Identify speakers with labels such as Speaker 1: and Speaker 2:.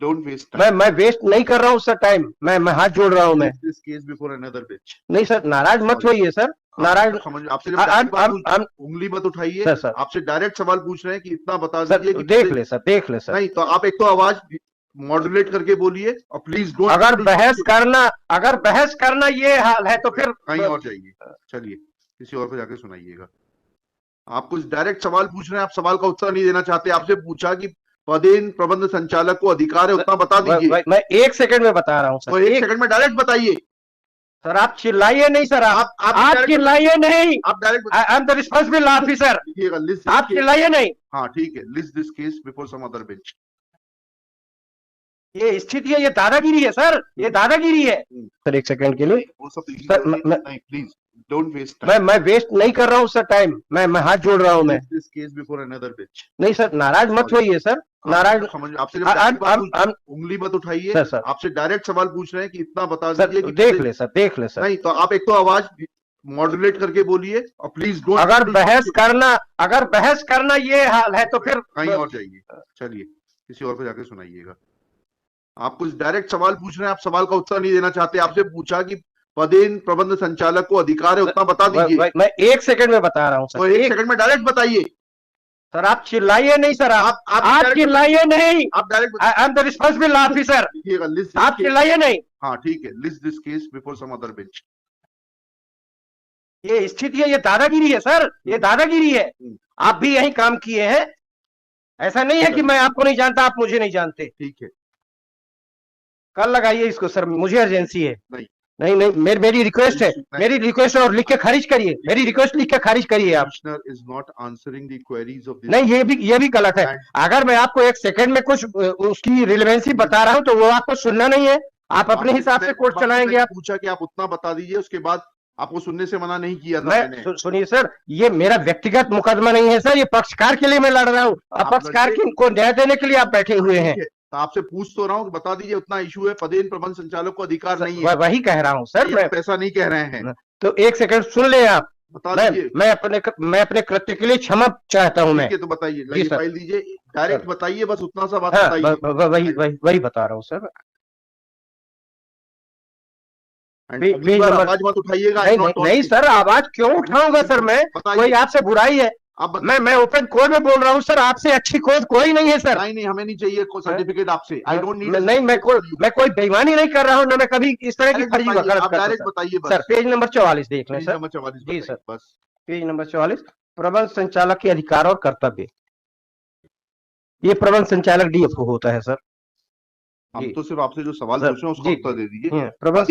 Speaker 1: Don't waste
Speaker 2: मैं waste नहीं कर रहा हूँ सर टाइम। मैं हाथ जोड़ रहा हूँ। मैं
Speaker 1: this case before another bench.
Speaker 2: नहीं सर, नाराज मत होइए सर, नाराज।
Speaker 1: समझ आपसे जब डायरेक्ट बात उंगली मत उठाइए
Speaker 2: सर सर
Speaker 1: आपसे डायरेक्ट सवाल पूछ रहे हैं कि इतना बता
Speaker 2: सर
Speaker 1: दीजिए कि
Speaker 2: देख ले सर, देख ले सर।
Speaker 1: नहीं तो आप एक तो आवाज मॉड्यूलेट करके बोलिए और प्लीज डोंट।
Speaker 2: अगर बहस करना ये हाल है तो फिर
Speaker 1: कहीं और जाइए, चलिए किसी और को जाके सुनाइएगा। आप कुछ डायरेक्ट सवाल पूछ रहे हैं, आप सवाल का उत्तर नहीं देना चाहते। आपसे पूछा कि पदेन प्रबंध संचालक को अधिकार है उतना बता दीजिए।
Speaker 2: मैं 1 सेकंड में बता रहा हूँ सर।
Speaker 1: तो 1 सेकंड में डायरेक्ट बताइए।
Speaker 2: सर आप चिल्लाइए नहीं सर, आप चिल्लाइए नहीं।
Speaker 1: आप direct
Speaker 2: I am the responsible officer. आप चिल्लाइए नहीं।
Speaker 1: हाँ ठीक है, list this case before some other bench.
Speaker 2: ये स्थिति है, ये दादागिरी है सर, ये दादागिरी है। सर 1 सेकंड के लिए
Speaker 1: वो सब
Speaker 2: सर,
Speaker 1: नहीं प्लीज डोंट वेस्ट
Speaker 2: मैं वेस्ट नहीं कर रहा हूँ सर टाइम। मैं हाथ जोड़ रहा हूँ। मैं
Speaker 1: this case before another bench.
Speaker 2: नहीं सर, नाराज मत होइए सर, नाराज।
Speaker 1: समझ आपसे जब उंगली मत उठाइए।
Speaker 2: सर
Speaker 1: आपसे डायरेक्ट सवाल पूछ रहे हैं कि इतना बता
Speaker 2: सर,
Speaker 1: दीजिए कि
Speaker 2: देख ले सर, देख ले सर।
Speaker 1: नहीं तो आप एक तो आवाज मॉड्यूलेट करके बोलिए और प्लीज डोंट।
Speaker 2: अगर बहस करना ये हाल है तो फिर
Speaker 1: कहीं और जाइए, चलिए किसी और को जाके सुनाइएगा। आप कुछ डायरेक्ट सवाल पूछ रहे हैं, आप सवाल का उत्तर नहीं देना चाहते। आपसे पूछा कि पदेन प्रबंध संचालक को अधिकार है उतना बता दीजिए।
Speaker 2: मैं 1 सेकंड में बता रहा हूँ सर।
Speaker 1: तो 1 सेकंड में डायरेक्ट बताइए।
Speaker 2: सर आप चिल्लाइए नहीं सर, आप चिल्लाइए नहीं।
Speaker 1: आप direct
Speaker 2: I am the responsible officer. आप चिल्लाइए नहीं।
Speaker 1: हाँ ठीक है, list this case before some other bench.
Speaker 2: ये स्थिति है, ये दादागिरी है सर, ये दादागिरी है। आप भी यही काम किए हैं। ऐसा नहीं है कि मैं आपको नहीं जानता, आप मुझे नहीं जानते।
Speaker 1: ठीक है,
Speaker 2: कल लगाइए इसको सर, मुझे अर्जेंसी है।
Speaker 1: नहीं
Speaker 2: मेरी रिक्वेस्ट है, मेरी रिक्वेस्ट है, और लिख के खारिज करिए। मेरी रिक्वेस्ट लिख के खारिज करिए आप।
Speaker 1: Is not answering the queries of this.
Speaker 2: नहीं, ये भी गलत है। अगर मैं आपको 1 सेकंड में कुछ उसकी रिलेवेंसी बता रहा हूं तो वो आपको सुनना नहीं है। आप अपने हिसाब से कोर्ट चलाएंगे। आप
Speaker 1: पूछा कि आप उतना बता दीजिए, उसके बाद आपको सुनने से मना नहीं किया था
Speaker 2: मैंने। सुनिए सर, ये मेरा व्यक्तिगत मुकदमा नहीं है सर, ये पक्षकार के लिए मैं लड़ रहा हूँ। पक्षकार को न्याय देने के लिए आप बैठे हुए हैं।
Speaker 1: तो आपसे पूछ तो रहा हूँ, बता दीजिए उतना इशू है। पदेन प्रबंध संचालक को अधिकार नहीं है।
Speaker 2: वही कह रहा हूँ सर, मैं
Speaker 1: पैसा नहीं कह रहे हैं।
Speaker 2: तो 1 सेकंड सुन ले आप।
Speaker 1: बता दीजिए।
Speaker 2: मैं अपने कृत्य के लिए क्षमा चाहता हूँ। मैं
Speaker 1: तो बताइए, फाइल दीजिए, डायरेक्ट बताइए, बस उतना सा बात
Speaker 2: बताइए। वही बता रहा हूँ सर।
Speaker 1: आवाज मत उठाइएगा।
Speaker 2: नहीं सर, आवाज क्यों उठाऊंगा सर? मैं कोई आपसे बुराई है? मैं ओपन कोर्ट में बोल रहा हूँ सर, आपसे अच्छी खोज कोई नहीं है सर।
Speaker 1: नहीं हमें नहीं चाहिए कोई सर्टिफिकेट आपसे। I don't need.
Speaker 2: नहीं, मैं कोई बेईमानी नहीं कर रहा हूँ ना, मैं कभी इस तरह की फर्जी वकालत करता हूं।
Speaker 1: बताइए
Speaker 2: सर पेज नंबर 44 देख लें सर।
Speaker 1: नंबर 44
Speaker 2: जी सर,
Speaker 1: बस
Speaker 2: पेज नंबर 44, प्रबंध संचालक के अधिकार और कर्तव्य। ये प्रबंध संचालक डीएफओ होता है सर।
Speaker 1: हम तो सिर्फ आपसे जो सवाल पूछ रहे हैं उसका उत्तर दे दीजिए।
Speaker 2: प्रबंध